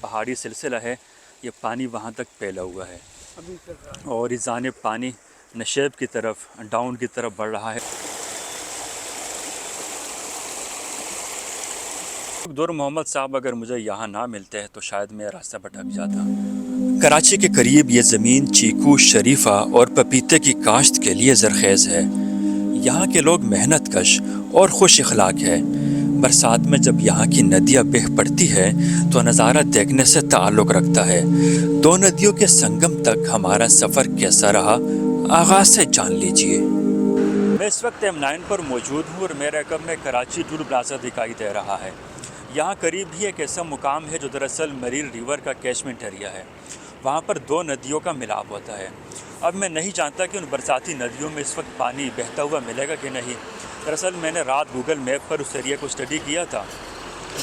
पहाड़ी सिलसिला है, ये पानी वहाँ तक फैला हुआ है और इस जानिब पानी नशेब की तरफ, डाउन की तरफ बढ़ रहा है। दूर मोहम्मद साहब अगर मुझे यहाँ ना मिलते हैं तो शायद मैं रास्ता भटक जाता। कराची के करीब ये ज़मीन चीकू, शरीफा और पपीते की काश्त के लिए ज़रखेज़ है। यहाँ के लोग मेहनत कश और खुश इखलाक है। बरसात में जब यहाँ की नदियाँ बह पड़ती है तो नज़ारा देखने से ताल्लुक़ रखता है। दो नदियों के संगम तक हमारा सफ़र कैसा रहा, आगाज़ से जान लीजिए। मैं इस वक्त M9 पर मौजूद हूँ और मेरे रकब में कराची टूल प्लाजा दिखाई दे रहा है। यहाँ करीब ही एक ऐसा मुकाम है जो दरअसल मरीन रिवर का कैचमेंट एरिया है। वहाँ पर दो नदियों का मिलाप होता है। अब मैं नहीं जानता कि उन बरसाती नदियों में इस वक्त पानी बहता हुआ मिलेगा कि नहीं। दरअसल मैंने रात गूगल मैप पर उस एरिया को स्टडी किया था,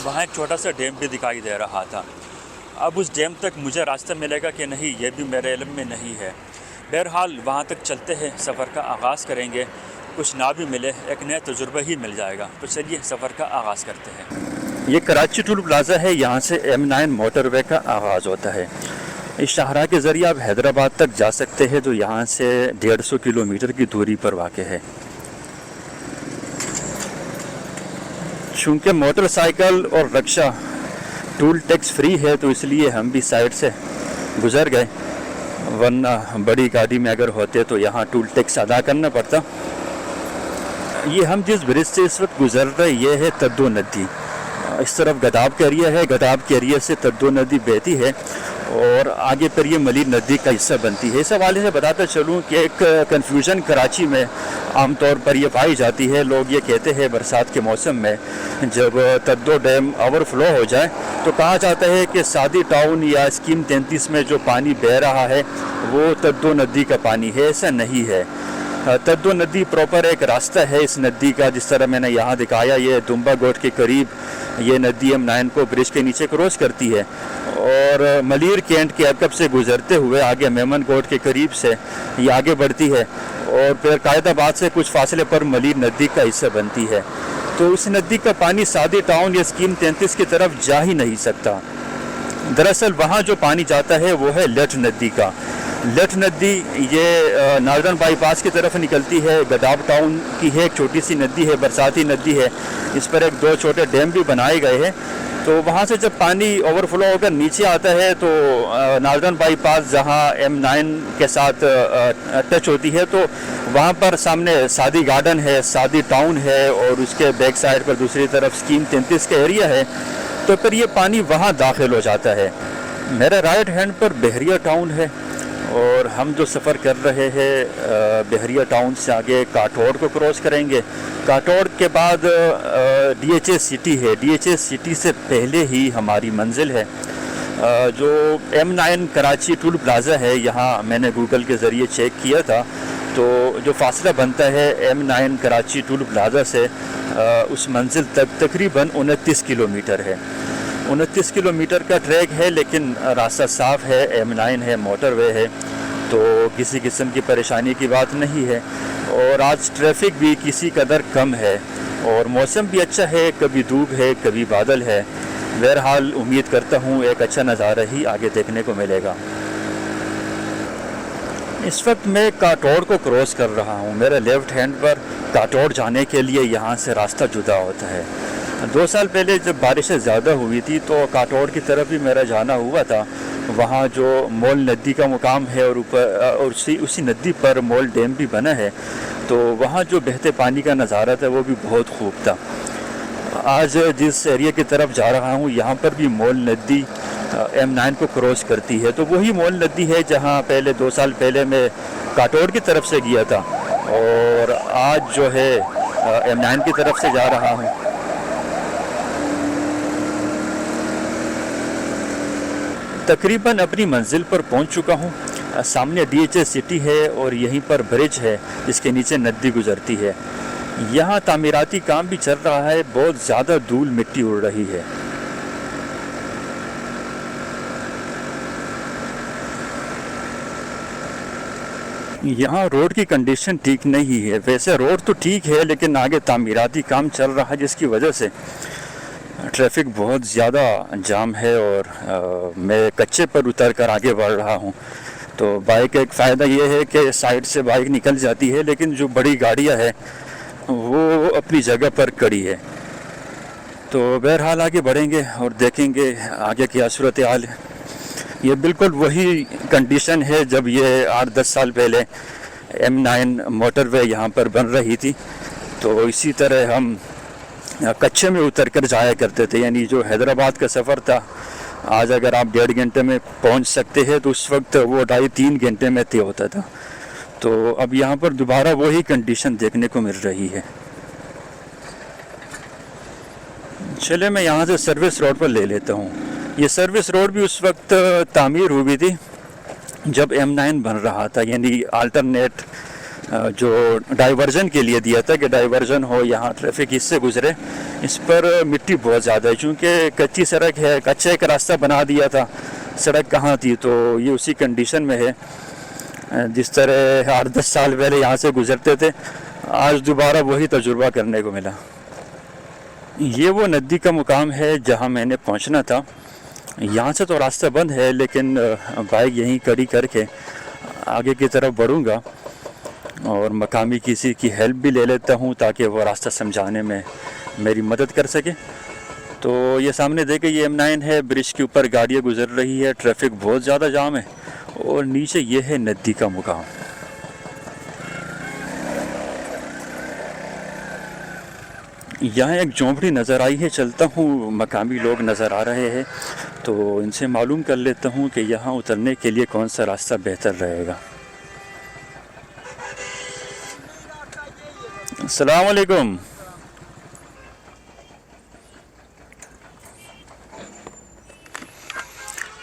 वहाँ एक छोटा सा डैम भी दिखाई दे रहा था। अब उस डैम तक मुझे रास्ता मिलेगा कि नहीं, ये भी मेरे इल्म में नहीं है। बहरहाल वहाँ तक चलते हैं, सफ़र का आगाज़ करेंगे। कुछ ना भी मिले, एक नया तजुर्बा ही मिल जाएगा। तो चलिए सफ़र का आगाज़ करते हैं। ये कराची टूल प्लाज़ा है, यहाँ से M9 मोटरवे का आगाज़ होता है। इस शाहरा के ज़रिए आप हैदराबाद तक जा सकते हैं, जो यहाँ से 150 किलोमीटर की दूरी पर वाक़ है। चूँकि मोटरसाइकिल और रिक्शा टूल टैक्स फ्री है तो इसलिए हम भी साइड से गुज़र गए, वरना बड़ी गाड़ी में अगर होते तो यहाँ टूल टैक्स अदा करना पड़ता। ये हम जिस ब्रिज से इस वक्त गुज़र रहे, ये है तद्दो नदी। इस तरफ गदाब का एरिया है, गदाब के एरिया से तद्दो नदी बहती है और आगे पर ये मलीर नदी का हिस्सा बनती है। इस हवाले से बताता चलूँ कि एक कन्फ्यूज़न कराची में आमतौर पर ये पाई जाती है। लोग ये कहते हैं बरसात के मौसम में जब तद्दो डैम ओवरफ्लो हो जाए तो कहा जाता है कि सादी टाउन या स्कीम 33 में जो पानी बह रहा है वो तद्दो नदी का पानी है। ऐसा नहीं है। तद्दो नदी प्रॉपर एक रास्ता है इस नदी का, जिस तरह मैंने यहाँ दिखाया। ये दुम्बा गोट के करीब ये नदी M9 को ब्रिज के नीचे क्रॉस करती है और मलीर कैंट के अरकब से गुजरते हुए आगे मेमन गोट के करीब से ये आगे बढ़ती है और फिर कायदाबाद से कुछ फासले पर मलीर नदी का हिस्सा बनती है। तो इस नदी का पानी सादी टाउन या स्कीम 33 की तरफ जा ही नहीं सकता। दरअसल वहाँ जो पानी जाता है वो है लठ नदी का। लठ नदी ये नार्दर्न बाईपास की तरफ निकलती है, गदाब टाउन की है, एक छोटी सी नदी है, बरसाती नदी है। इस पर एक दो छोटे डैम भी बनाए गए हैं। तो वहाँ से जब पानी ओवरफ्लो होकर नीचे आता है तो नार्दर्न बाईपास जहाँ M9 के साथ टच होती है तो वहाँ पर सामने सादी गार्डन है, सादी टाउन है और उसके बैक साइड पर दूसरी तरफ स्कीम 33 का एरिया है। तो फिर ये पानी वहाँ दाखिल हो जाता है। मेरे राइट हैंड पर बहरिया टाउन है और हम जो सफ़र कर रहे हैं बहरिया टाउन से आगे काठौड़ को क्रॉस करेंगे। काठौड़ के बाद DHA सिटी है। DHA सिटी से पहले ही हमारी मंजिल है जो M9 कराची टूल प्लाज़ा है। यहाँ मैंने गूगल के ज़रिए चेक किया था तो जो फासला बनता है M9 कराची टूल प्लाज़ा से उस मंजिल तक तकरीबन 29 किलोमीटर है। 29 किलोमीटर का ट्रैक है, लेकिन रास्ता साफ़ है, M9 है, मोटरवे है, तो किसी किस्म की परेशानी की बात नहीं है। और आज ट्रैफिक भी किसी कदर कम है और मौसम भी अच्छा है, कभी धूप है कभी बादल है। बहरहाल उम्मीद करता हूँ एक अच्छा नज़ारा ही आगे देखने को मिलेगा। इस वक्त मैं काठौड़ को क्रॉस कर रहा हूँ। मेरे लेफ़्ट हैंड पर काठौड़ जाने के लिए यहाँ से रास्ता जुदा होता है। 2 साल पहले जब बारिशें ज़्यादा हुई थी तो काठौड़ की तरफ भी मेरा जाना हुआ था। वहाँ जो मोल नदी का मुकाम है और ऊपर और उसी नदी पर मोल डैम भी बना है, तो वहाँ जो बहते पानी का नज़ारा था वो भी बहुत खूब था। आज जिस एरिया की तरफ जा रहा हूँ यहाँ पर भी मोल नदी M9 को क्रॉस करती है। तो वही मोल नदी है जहाँ पहले 2 साल पहले मैं काठौड़ की तरफ से गया था और आज जो है M9 की तरफ से जा रहा हूँ। तकरीबन अपनी मंजिल पर पहुंच चुका हूं। सामने DHA सिटी है और यहीं पर ब्रिज है जिसके नीचे नदी गुजरती है। यहाँ तामीराती काम भी चल रहा है, बहुत ज़्यादा धूल मिट्टी उड़ रही है। यहाँ रोड की कंडीशन ठीक नहीं है। वैसे रोड तो ठीक है लेकिन आगे तामीराती काम चल रहा है जिसकी वजह से ट्रैफिक बहुत ज़्यादा जाम है और मैं कच्चे पर उतर कर आगे बढ़ रहा हूँ। तो बाइक का एक फ़ायदा ये है कि साइड से बाइक निकल जाती है, लेकिन जो बड़ी गाड़ियाँ हैं वो अपनी जगह पर खड़ी है। तो बहरहाल आगे बढ़ेंगे और देखेंगे आगे क्या सूरत हाल है। ये बिल्कुल वही कंडीशन है जब ये 8-10 साल पहले M9 मोटरवे यहाँ पर बन रही थी। तो इसी तरह हम कच्चे में उतर कर जाया करते थे, यानी जो हैदराबाद का सफ़र था आज अगर आप 1.5 घंटे में पहुँच सकते हैं तो उस वक्त वो 2.5-3 घंटे में तय होता था। तो अब यहाँ पर दोबारा वही कंडीशन देखने को मिल रही है। चले मैं यहाँ से सर्विस रोड पर ले लेता हूँ। ये सर्विस रोड भी उस वक्त तामीर हुई थी जब M9 बन रहा था, यानी अल्टरनेट जो डाइवर्जन के लिए दिया था कि डाइवर्जन हो, यहाँ ट्रैफिक इससे गुजरे। इस पर मिट्टी बहुत ज़्यादा है, चूँकि कच्ची सड़क है, कच्चा एक रास्ता बना दिया था, सड़क कहाँ थी। तो ये उसी कंडीशन में है जिस तरह 8-10 साल पहले यहाँ से गुजरते थे, आज दोबारा वही तजुर्बा करने को मिला। ये वो नदी का मुकाम है जहाँ मैंने पहुँचना था। यहाँ से तो रास्ता बंद है, लेकिन बाइक यहीं खड़ी करके आगे की तरफ बढ़ूँगा और मकामी किसी की हेल्प भी ले लेता हूँ ताकि वो रास्ता समझाने में मेरी मदद कर सके। तो ये सामने देखे ये M9 है, ब्रिज के ऊपर गाड़ियाँ गुजर रही है, ट्रैफिक बहुत ज़्यादा जाम है और नीचे ये है नदी का मुकाम। यहाँ एक झोंपड़ी नज़र आई है, चलता हूँ, मकामी लोग नज़र आ रहे हैं तो इनसे मालूम कर लेता हूँ कि यहाँ उतरने के लिए कौन सा रास्ता बेहतर रहेगा। अस्सलाम वालेकुम।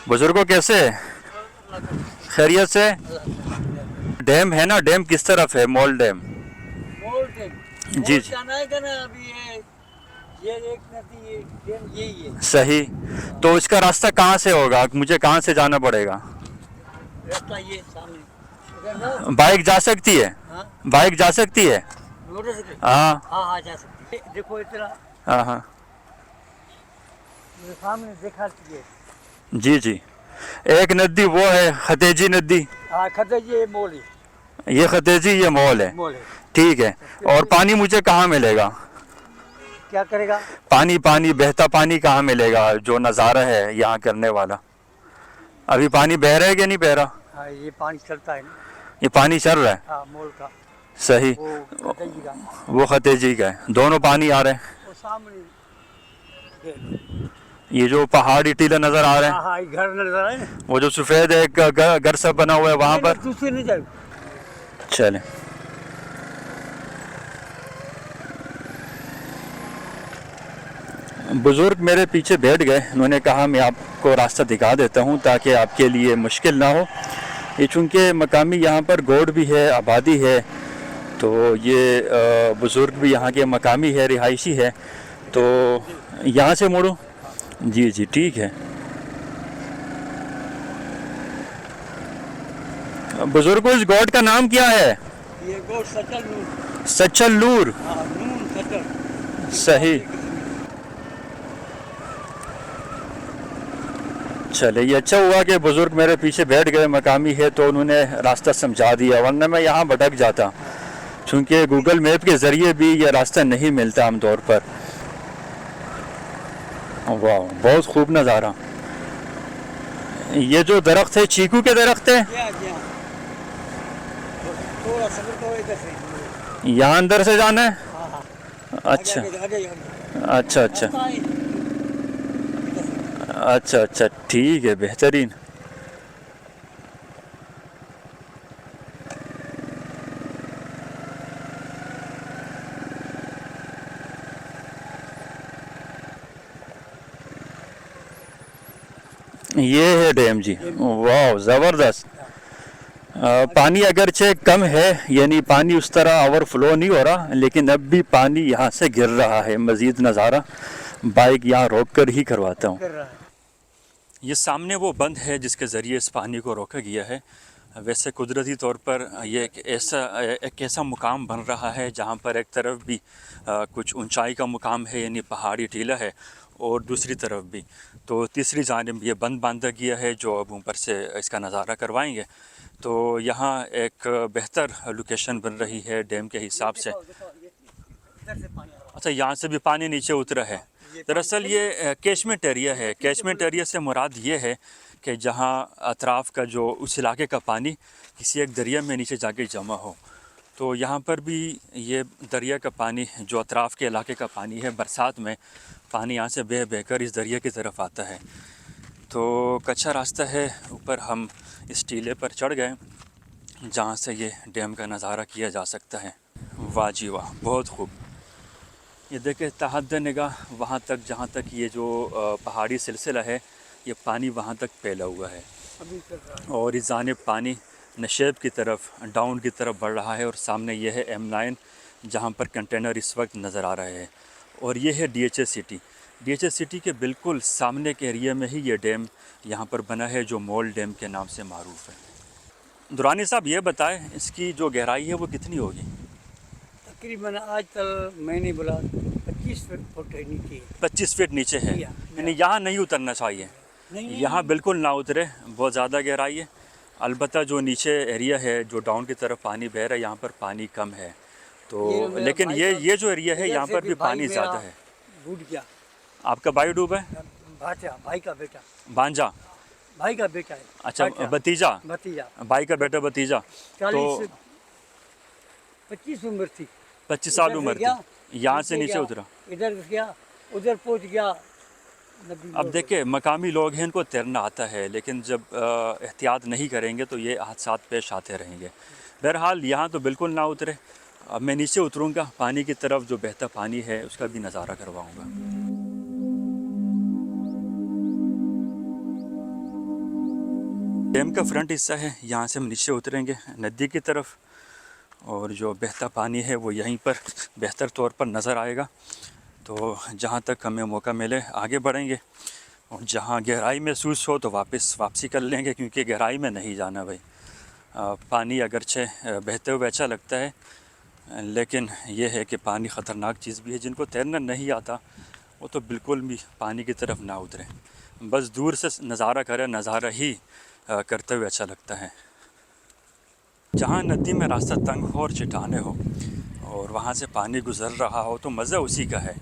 बुजुर्गों कैसे, खैरियत से? डैम है ना, डैम किस तरफ है? Mall dam. जी जी अभी ये एक नदी डैम यही है। सही। तो इसका रास्ता कहाँ से होगा, मुझे कहाँ से जाना पड़ेगा? रास्ता ये सामने बाइक जा सकती है? हाँ? बाइक जा सकती है? हाँ हाँ जा सकती है। देखो इतना हाँ हाँ सामने देखा है। जी जी। एक नदी वो है खतेजी नदी। हाँ खतेजी ये मॉल है। ये खतेजी ये मॉल है, ठीक है। और पानी मुझे कहाँ मिलेगा? क्या करेगा? पानी पानी बहता पानी कहाँ मिलेगा जो नज़ारा है यहाँ करने वाला? अभी पानी बह रहा है कि नहीं बह रहा? हाँ ये पानी चलता है ना। ये पानी चल रहा है? हाँ मॉल का। सही। वो खतेजी का है, दोनों पानी आ रहे हैं। वो सामने ये जो पहाड़ी टीले नजर आ रहे हैं, हाँ घर नजर आ रहे हैं, वो जो सफेद एक घर सब बना हुआ है वहाँ पर। दूसरी नहीं जाए। चले बुजुर्ग मेरे पीछे बैठ गए, उन्होंने कहा मैं आपको रास्ता दिखा देता हूँ ताकि आपके लिए मुश्किल ना हो। ये चूँकि मकामी यहाँ पर गोड भी है, आबादी है, तो ये बुज़ुर्ग भी यहाँ के मकामी है, रिहायशी है। तो यहाँ से मुड़ूँ? जी जी ठीक है। बुजुर्गों इस गोड का नाम क्या है? ये गोड सचल नूर। सचल नूर। हाँ नूर सचल। सही। चले ये अच्छा हुआ कि बुजुर्ग मेरे पीछे बैठ गए, मकामी है तो उन्होंने रास्ता समझा दिया, वरना मैं यहाँ भटक जाता, क्योंकि गूगल मैप के ज़रिए भी ये रास्ता नहीं मिलता आमतौर पर। वाह बहुत खूब नज़ारा। ये जो दरख्त है चीकू के दरख्त है? थोड़ा सब्र करो, इधर से यहाँ अंदर से जाना है? हाँ। अच्छा अच्छा अच्छा अच्छा अच्छा ठीक है, बेहतरीन। ये है डैम जी, वाह ज़बरदस्त। पानी अगरचे कम है, यानी पानी उस तरह ओवरफ्लो नहीं हो रहा, लेकिन अब भी पानी यहाँ से गिर रहा है। मज़ीद नज़ारा बाइक यहाँ रोक कर ही करवाता हूँ। ये सामने वो बंद है जिसके ज़रिए इस पानी को रोका गया है। वैसे कुदरती तौर पर ये एक ऐसा मुकाम बन रहा है जहाँ पर एक तरफ भी कुछ ऊंचाई का मुकाम है, यानी पहाड़ी टीला है, और दूसरी तरफ भी, तो तीसरी जानिब ये बंद बांधा गया है जो अब ऊपर से इसका नज़ारा करवाएंगे। तो यहाँ एक बेहतर लोकेशन बन रही है डैम के हिसाब से। अच्छा, यहाँ से भी पानी नीचे उतरा है। दरअसल ये कैचमेंट एरिया है। कैचमेंट एरिया से मुराद ये है कि जहाँ अतराफ़ का जो उस इलाके का पानी किसी एक दरिया में नीचे जाके जमा हो। तो यहाँ पर भी ये दरिया का पानी, जो अतराफ़ के इलाके का पानी है, बरसात में पानी यहाँ से बह बहकर इस दरिया की तरफ आता है। तो कच्चा रास्ता है, ऊपर हम इस टीले पर चढ़ गए जहाँ से ये डैम का नज़ारा किया जा सकता है। वाह जी वाह, बहुत खूब। ये देखे तहद निगाह वहाँ तक, जहाँ तक ये जो पहाड़ी सिलसिला है, ये पानी वहाँ तक फैला हुआ है। और इस जानिब पानी नशेब की तरफ, डाउन की तरफ बढ़ रहा है। और सामने ये है M9 जहाँ पर कंटेनर इस वक्त नज़र आ रहे हैं। और ये है DHS सिटी। DHS सिटी के बिल्कुल सामने के एरिया में ही ये डैम यहाँ पर बना है, जो मोल डैम के नाम से मारूफ़ है। दुरानी साहब, ये बताएं इसकी जो गहराई है वो कितनी होगी? तकरीबन आज तक मैंने बोला 25 फुट है नीचे। 25 फीट नीचे है, यानी यहाँ नहीं उतरना चाहिए। यहाँ बिल्कुल ना उतरे, बहुत ज़्यादा गहराई है। अलबत्ता जो नीचे एरिया है, जो डाउन की तरफ पानी बह रहा है, यहाँ पर पानी कम है। तो लेकिन ये जो एरिया है, यहाँ पर भी पानी ज़्यादा है। डूब गया। आपका भाई डूबा है? भाई का बेटा। भांजा? भाई का बेटा है। अच्छा, भतीजा? भाई का बेटा भतीजा। तो 25 उम्र थी, 25 साल उम्र थी, यहाँ से नीचे उतरा, इधर गया, उधर पहुँच गया। अब देखिए, मकामी लोग हैं, इनको तैरना आता है, लेकिन जब एहतियात नहीं करेंगे तो ये हादसात पेश आते रहेंगे। बहरहाल यहाँ तो बिल्कुल ना उतरे। अब मैं नीचे उतरूँगा, पानी की तरफ जो बहता पानी है उसका भी नज़ारा करवाऊँगा। डैम का फ्रंट हिस्सा है, यहाँ से हम नीचे उतरेंगे नदी की तरफ, और जो बहता पानी है वो यहीं पर बेहतर तौर पर नज़र आएगा। तो जहाँ तक हमें मौका मिले आगे बढ़ेंगे, और जहाँ गहराई महसूस हो तो वापसी कर लेंगे, क्योंकि गहराई में नहीं जाना भाई। पानी अगरचे बहते हुए अच्छा लगता है, लेकिन ये है कि पानी ख़तरनाक चीज़ भी है। जिनको तैरना नहीं आता वो तो बिल्कुल भी पानी की तरफ ना उतरें, बस दूर से नज़ारा करें। नज़ारा ही करते हुए अच्छा लगता है। जहाँ नदी में रास्ता तंग हो और चट्टाने हो और वहाँ से पानी गुज़र रहा हो तो मज़ा उसी का है।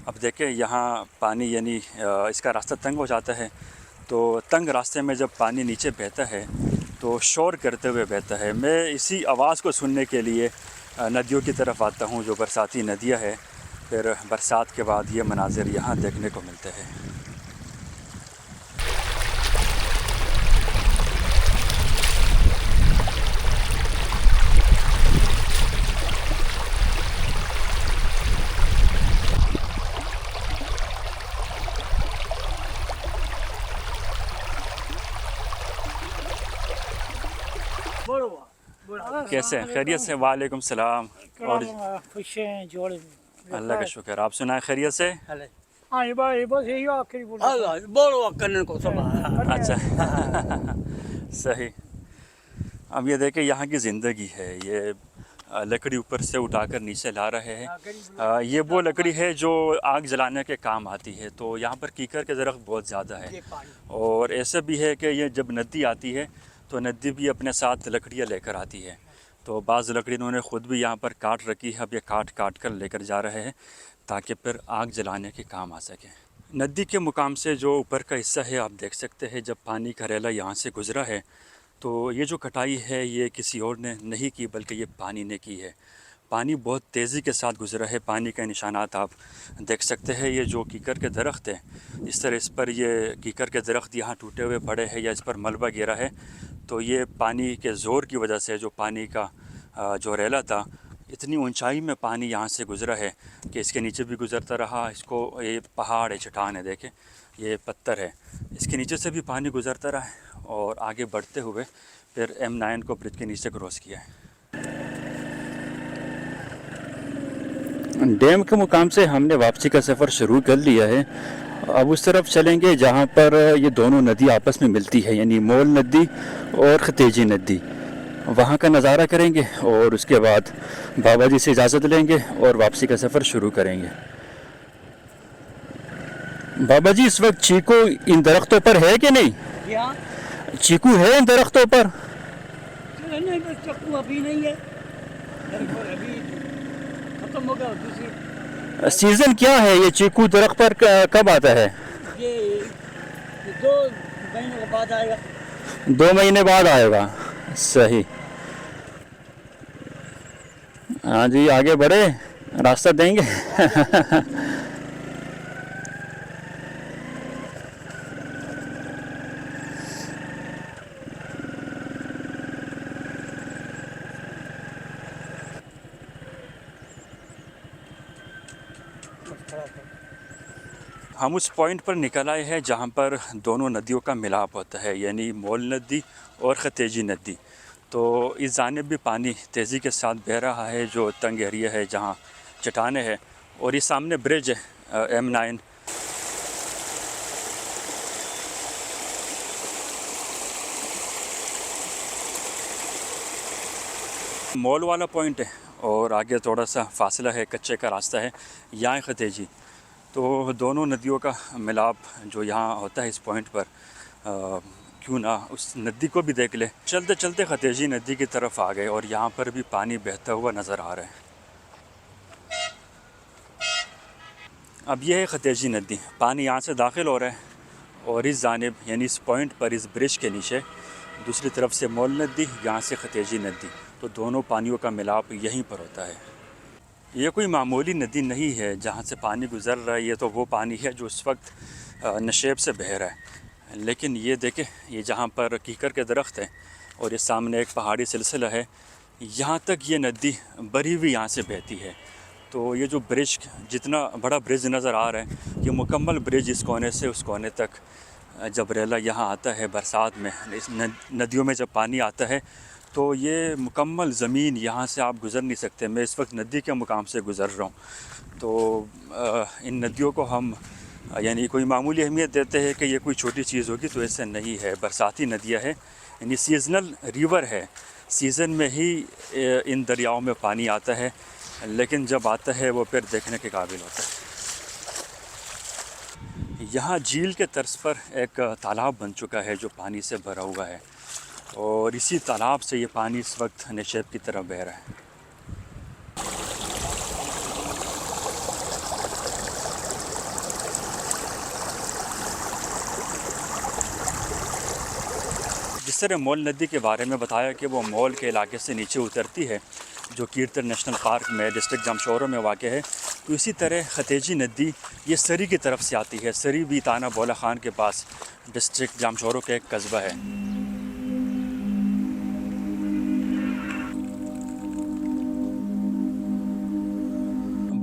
अब देखें, यहाँ पानी यानी इसका रास्ता तंग हो जाता है, तो तंग रास्ते में जब पानी नीचे बहता है तो शोर करते हुए बहता है। मैं इसी आवाज़ को सुनने के लिए नदियों की तरफ आता हूँ, जो बरसाती नदियाँ है। फिर बरसात के बाद ये मनाजिर यहाँ देखने को मिलते हैं। कैसे हैं? खैरियत से? वालेकुम सलाम। और खुश हैं जोड़। अल्लाह का शुक्र। आप सुनाए खैरियत से? हाँ, ये बस यही आखिरी बोलो करने को सब। अच्छा सही। अब ये देखें, यहाँ की ज़िंदगी है। ये लकड़ी ऊपर से उठाकर नीचे ला रहे हैं। ये वो लकड़ी है जो आग जलाने के काम आती है। तो यहाँ पर कीकर के दरख्त बहुत ज़्यादा है, और ऐसा भी है कि ये जब नदी आती है तो नदी भी अपने साथ लकड़ियाँ लेकर आती है। तो बाज़ लकड़ी इन्होंने ख़ुद भी यहाँ पर काट रखी है। अब ये काट कर लेकर जा रहे हैं ताकि फिर आग जलाने के काम आ सके। नदी के मुकाम से जो ऊपर का हिस्सा है, आप देख सकते हैं, जब पानी का रेला यहाँ से गुज़रा है तो ये जो कटाई है ये किसी और ने नहीं की, बल्कि ये पानी ने की है। पानी बहुत तेज़ी के साथ गुज़रा है। पानी के निशानात आप देख सकते हैं। ये जो कीकर के दरख्त है, इस तरह इस पर ये कीकर के दरख्त यहाँ टूटे हुए पड़े हैं या इस पर मलबा गिरा है, तो ये पानी के ज़ोर की वजह से, जो पानी का जो रेला था, इतनी ऊंचाई में पानी यहाँ से गुज़रा है कि इसके नीचे भी गुज़रता रहा। इसको ये पहाड़ है, चट्टान है, देखें ये पत्थर है, इसके नीचे से भी पानी गुज़रता रहा है और आगे बढ़ते हुए फिर M9 को ब्रिज के नीचे क्रॉस किया है। डैम के मुकाम से हमने वापसी का सफ़र शुरू कर लिया है अब उस तरफ चलेंगे जहाँ पर ये दोनों नदी आपस में मिलती है, यानी मोल नदी और खतेजी नदी। वहाँ का नज़ारा करेंगे और उसके बाद बाबा जी से इजाज़त लेंगे और वापसी का सफ़र शुरू करेंगे। बाबा जी, इस वक्त चीकू इन दरख्तों पर है कि नहीं? जी हाँ। चीकू है इन दरख्तों पर? चलो नहीं, बस चक्कू अभी नहीं है, अभी खत्म हो गया दूसरी। सीज़न क्या है ये चीकू दरख्त पर कब आता है? ये 2 महीने के बाद आएगा। 2 महीने बाद आएगा, सही। हाँ जी, आगे बढ़े, रास्ता देंगे। हम उस पॉइंट पर निकल आए हैं जहाँ पर दोनों नदियों का मिलाप होता है, यानी मोल नदी और खतेजी नदी। तो इस जानिब भी पानी तेज़ी के साथ बह रहा है, जो तंग एरिया है जहाँ चट्टानें हैं, और ये सामने ब्रिज है M9। मॉल वाला पॉइंट है और आगे थोड़ा सा फासला है, कच्चे का रास्ता है, यहाँ खतेजी। तो दोनों नदियों का मिलाप जो यहाँ होता है इस पॉइंट पर, क्यों ना उस नदी को भी देख ले। चलते चलते खतेजी नदी की तरफ आ गए और यहाँ पर भी पानी बहता हुआ नज़र आ रहा है। अब यह है खतेजी नदी, पानी यहाँ से दाखिल हो रहा है और इस जानिब यानी इस पॉइंट पर, इस ब्रिज के नीचे दूसरी तरफ से मोल नदी, यहाँ से खतेजी नदी। तो दोनों पानियों का मिलाप यहीं पर होता है। ये कोई मामूली नदी नहीं है जहाँ से पानी गुज़र रहा है, ये तो वो पानी है जो इस वक्त नशेब से बह रहा है। लेकिन ये देखें, ये जहाँ पर कीकर के दरख्त हैं और ये सामने एक पहाड़ी सिलसिला है, यहाँ तक ये नदी भरी हुई यहाँ से बहती है। तो ये जो ब्रिज, जितना बड़ा ब्रिज नज़र आ रहा है, ये मुकम्मल ब्रिज इस कोने से उस कोने तक जब रेला यहाँ आता है बरसात में, इस नदियों में जब पानी आता है तो ये मुकम्मल ज़मीन, यहाँ से आप गुज़र नहीं सकते। मैं इस वक्त नदी के मुकाम से गुज़र रहा हूँ। तो इन नदियों को हम यानी कोई मामूली अहमियत देते हैं कि ये कोई छोटी चीज़ होगी, तो ऐसे नहीं है। बरसाती नदियाँ है, यानी सीज़नल रिवर है, सीज़न में ही इन दरियाओं में पानी आता है, लेकिन जब आता है वो फिर देखने के काबिल होता है। यहाँ झील के तर्ज पर एक तालाब बन चुका है जो पानी से भरा हुआ है, और इसी तालाब से ये पानी इस वक्त नशेब की तरफ बह रहा है। जिस तरह मोल नदी के बारे में बताया कि वो मोल के इलाके से नीचे उतरती है, जो कीर्तन नेशनल पार्क में डिस्ट्रिक्ट जामशोरो में वाक़ है, तो इसी तरह खतेजी नदी ये सरी की तरफ से आती है। सरी भी ताना बोला खान के पास डिस्ट्रिक्ट जामशोरो का एक कस्बा है।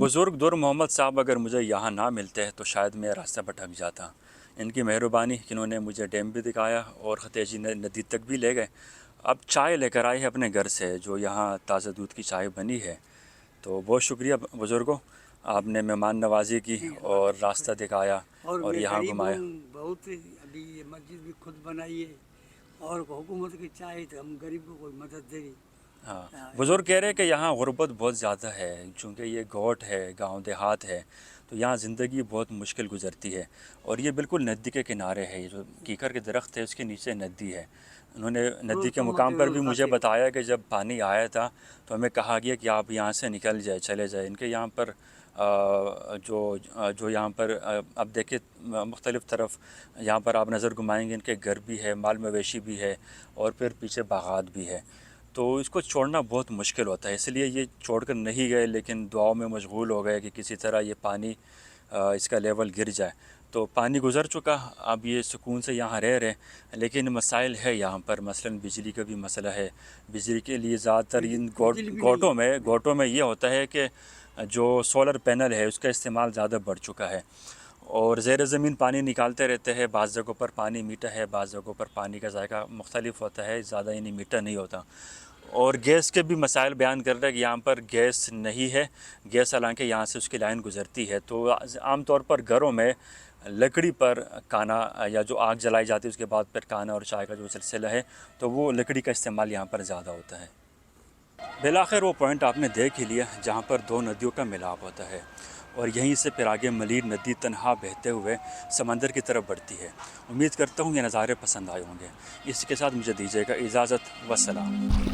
बुज़ुर्ग दूर मोहम्मद साहब अगर मुझे यहाँ ना मिलते हैं तो शायद मैं रास्ता भटक जाता। इनकी मेहरबानी कि इन्होंने मुझे डैम भी दिखाया और खतेजी नदी तक भी ले गए। अब चाय लेकर आए हैं अपने घर से, जो यहाँ ताज़ा दूध की चाय बनी है। तो बहुत शुक्रिया बुज़ुर्गों, आपने मेहमान नवाजी की और रास्ता दिखाया और यहाँ घुमाया। बहुत अभी ये मस्जिद भी खुद बनाई है और हुकूमत की चाहे तो हम गरीब को कोई मदद देगी। हाँ, बुज़ुर्ग कह रहे हैं कि यहाँ गुर्बत बहुत ज़्यादा है, चूँकि ये गोट है, गांव देहात है, तो यहाँ ज़िंदगी बहुत मुश्किल गुज़रती है। और ये बिल्कुल नदी के किनारे है, ये जो कीकर के दरख्त है उसके नीचे नदी है। उन्होंने नदी के मुकाम पर भी मुझे बताया कि जब पानी आया था तो हमें कहा गया कि आप यहाँ से निकल जाए, चले जाए। इनके यहाँ पर जो यहाँ पर अब देखिए मुख्तलिफ़ तरफ यहाँ पर आप नज़र घुमाएंगे, इनके घर भी है, माल मवेशी भी है और फिर पीछे बागात भी है। तो इसको छोड़ना बहुत मुश्किल होता है, इसलिए ये छोड़कर नहीं गए, लेकिन दुआओं में मशगूल हो गए कि किसी तरह ये पानी इसका लेवल गिर जाए। तो पानी गुज़र चुका, अब ये सुकून से यहाँ रह रहे हैं। लेकिन मसाइल है यहाँ पर, मसलन बिजली का भी मसला है। बिजली के लिए ज़्यादातर इन गोटों में ये होता है कि जो सोलर पैनल है उसका इस्तेमाल ज़्यादा बढ़ चुका है और ज़ेर ज़मीन पानी निकालते रहते हैं। बाज़ जगहों पर पानी मीठा है, बाज़ जगहों पर पानी का जायका मुख्तलिफ होता है, ज़्यादा यानी मीठा नहीं होता। और गैस के भी मसाइल बयान कर रहे हैं कि यहाँ पर गैस नहीं है, गैस हालांकि यहाँ से उसकी लाइन गुज़रती है। तो आम तौर पर घरों में लकड़ी पर खाना या जो आग जलाई जाती है उसके बाद फिर खाना और चाय का जो सिलसिला है तो वो लकड़ी का इस्तेमाल यहाँ पर ज़्यादा होता है। बिलाखिर वो पॉइंट आपने देख ही लिया जहाँ पर दो नदियों का मिलाप होता है और यहीं से फिर आगे मलीर नदी तन्हा बहते हुए समंदर की तरफ बढ़ती है। उम्मीद करता हूँ ये नज़ारे पसंद आए होंगे। इसी के साथ मुझे दीजिएगा इजाज़त, वस्सलाम।